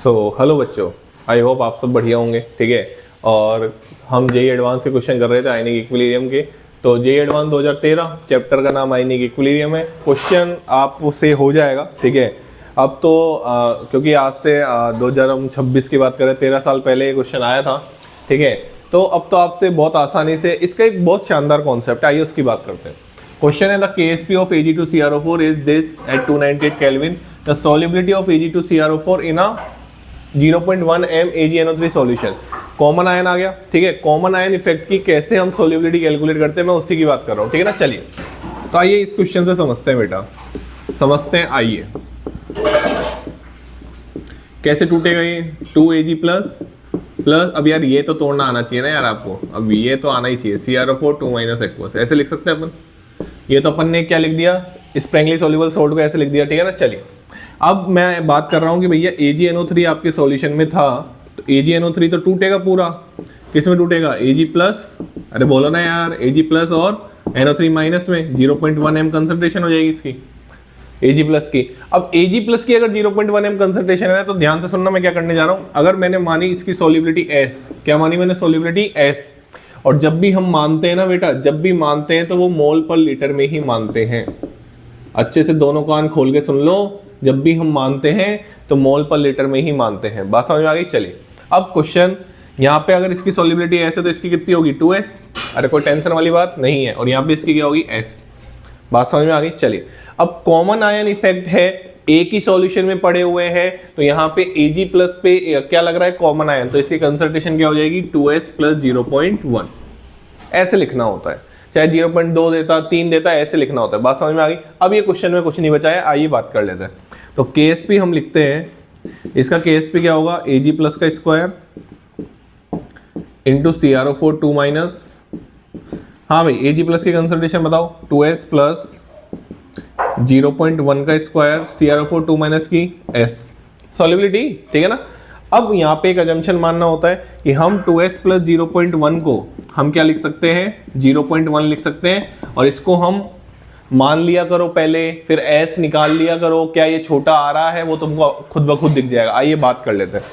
Hello बच्चों, I hope आप सब बढ़िया होंगे। ठीक है, और हम जेई एडवांस के क्वेश्चन कर रहे थे आयनिक इक्विलिब्रियम के। तो जेई एडवांस 2013 चैप्टर का नाम आयनिक इक्विलिब्रियम है। क्वेश्चन आपसे हो जाएगा। ठीक है, अब तो क्योंकि आज से 2026 की बात करें, 13 साल पहले ये क्वेश्चन आया था। ठीक है, तो अब तो आपसे बहुत आसानी से इसका एक बहुत शानदार कॉन्सेप्ट, आइए उसकी बात करते हैं। क्वेश्चन है the KSP of Ag2CrO4 is this at 298 kelvin. The solubility of Ag2CrO4 in a 0.1 m AgNO3 solution. Common ion आ गया। ठीक है, कॉमन आयन इफेक्ट की कैसे हम सॉल्युबिलिटी कैलकुलेट करते हैं, मैं उसी की बात कर रहा हूँ। ठीक है ना, चलिए तो आइए इस क्वेश्चन से समझते हैं बेटा, समझते हैं। आइए कैसे टूटेगा ये 2Ag प्लस प्लस, अब यार ये तो तोड़ना आना चाहिए ना यार आपको, अब ये तो आना ही चाहिए। CrO4 2 - एक्वस ऐसे लिख सकते हैं अपन। ये तो अपन ने क्या लिख दिया, स्प्रैंगली सोल्यूबल सोल्ट को ऐसे लिख दिया। ठीक है ना, चलिए अब मैं बात कर रहा हूँ कि भैया AgNO3 आपके सॉल्यूशन में था, तो AgNO3 तो टूटेगा पूरा। किस में टूटेगा? Ag प्लस, अरे बोलो ना यार, Ag प्लस और NO3 माइनस में 0.1 m कंसंट्रेशन हो जाएगी इसकी, Ag प्लस की। अब Ag प्लस की अगर 0.1 m कंसंट्रेशन है तो ध्यान से सुनना मैं क्या करने जा रहा हूँ। अगर मैंने मानी इसकी सॉल्युबिलिटी S, क्या मानी मैंने? Solubility S। और जब भी हम मानते हैं ना बेटा, जब भी मानते हैं तो वो मोल पर लीटर में ही मानते हैं। अच्छे से दोनों कान खोल के सुन लो, जब भी हम मानते हैं तो मोल पर लीटर में ही मानते हैं। बात समझ में आ गई? चलिए अब क्वेश्चन, यहाँ पे अगर इसकी सॉल्युबिलिटी S है तो इसकी कितनी होगी? 2S। अरे कोई टेंशन वाली बात नहीं है। और यहाँ पे इसकी क्या होगी? S। बात समझ में आ गई? चलिए अब कॉमन आयन इफेक्ट है, एक ही सॉल्यूशन में पड़े हुए हैं, तो यहाँ पे Ag प्लस पे क्या लग रहा है? कॉमन आयन, तो इसकी कंसंट्रेशन क्या हो जाएगी? 2S plus 0.1। ऐसे लिखना होता है, चाहे 0.2 देता, 3 देता, ऐसे लिखना होता है। बात समझ में आ गई? अब ये क्वेश्चन में कुछ नहीं बचा है, आइए बात कर लेते हैं। तो KSP हम लिखते हैं, इसका KSP क्या होगा? Ag प्लस का स्क्वायर इंटू CrO4 2 माइनस, हाँ भाई Ag प्लस की कंसंट्रेशन बताओ, 2S प्लस 0.1 का स्क्वायर, CrO4 2 माइनस की S सॉल्युबिलिटी। ठीक है ना। अब यहाँ पे एक अजम्पशन मानना होता है कि हम 2S प्लस 0.1 को हम क्या लिख सकते हैं? 0.1 लिख सकते हैं, और इसको हम मान लिया करो पहले, फिर S निकाल लिया करो। क्या ये छोटा आ रहा है? वो तुमको खुद ब खुद दिख जाएगा। आइए बात कर लेते हैं।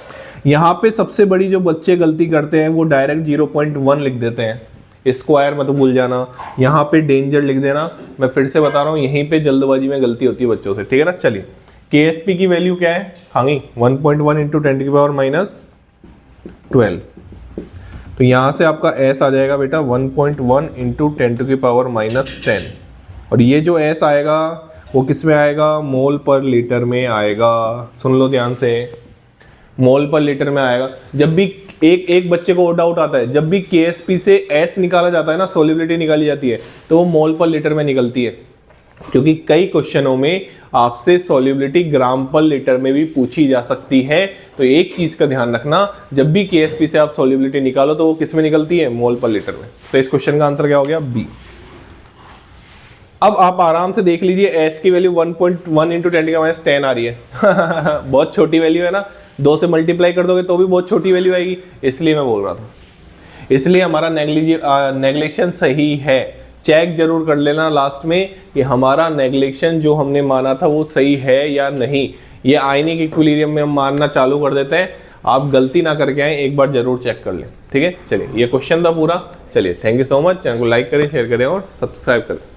यहाँ पे सबसे बड़ी जो बच्चे गलती करते हैं वो डायरेक्ट 0.1 लिख देते हैं, स्क्वायर मत भूल जाना, यहाँ पे डेंजर लिख देना। मैं फिर से बता रहा हूँ, यहीं पे जल्दबाजी में गलती होती है बच्चों से। ठीक है ना। चलिए KSP की वैल्यू क्या है? हाँ 1.1 इंटू 10⁻⁻12। तो यहाँ से आपका S आ जाएगा बेटा 1.1 इंटू 10⁻⁻10। और ये जो S आएगा वो किस में आएगा? मोल पर लीटर में आएगा। सुन लो ध्यान से, मोल पर लीटर में आएगा। जब भी एक बच्चे को डाउट आता है, जब भी KSP से S निकाला जाता है ना, सॉल्युबिलिटी निकाली जाती है, तो वो मोल पर लीटर में निकलती है, क्योंकि कई क्वेश्चनों में आपसे सॉल्युबिलिटी ग्राम पर लीटर में भी पूछी जा सकती है। तो एक चीज का ध्यान रखना, जब भी KSP से आप सॉल्युबिलिटी निकालो तो वो किस में निकलती है? मोल पर लीटर में। तो इस क्वेश्चन का आंसर क्या हो गया? B। अब आप आराम से देख लीजिए, S की वैल्यू 1.1 इंटू 10⁻10 आ रही है बहुत छोटी वैल्यू है ना, 2 से मल्टीप्लाई कर दोगे तो भी बहुत छोटी वैल्यू आएगी, इसलिए मैं बोल रहा था। इसलिए हमारा नेग्लेक्शन सही है। चेक जरूर कर लेना लास्ट में कि हमारा नेग्लेक्शन जो हमने माना था वो सही है या नहीं। ये आयनिक इक्विलिब्रियम में हम मानना चालू कर देते हैं, आप गलती ना करके आए, एक बार जरूर चेक कर लें। ठीक है, चलिए ये क्वेश्चन था पूरा। चलिए thank you so much. Channel को लाइक करें, शेयर करें और सब्सक्राइब करें।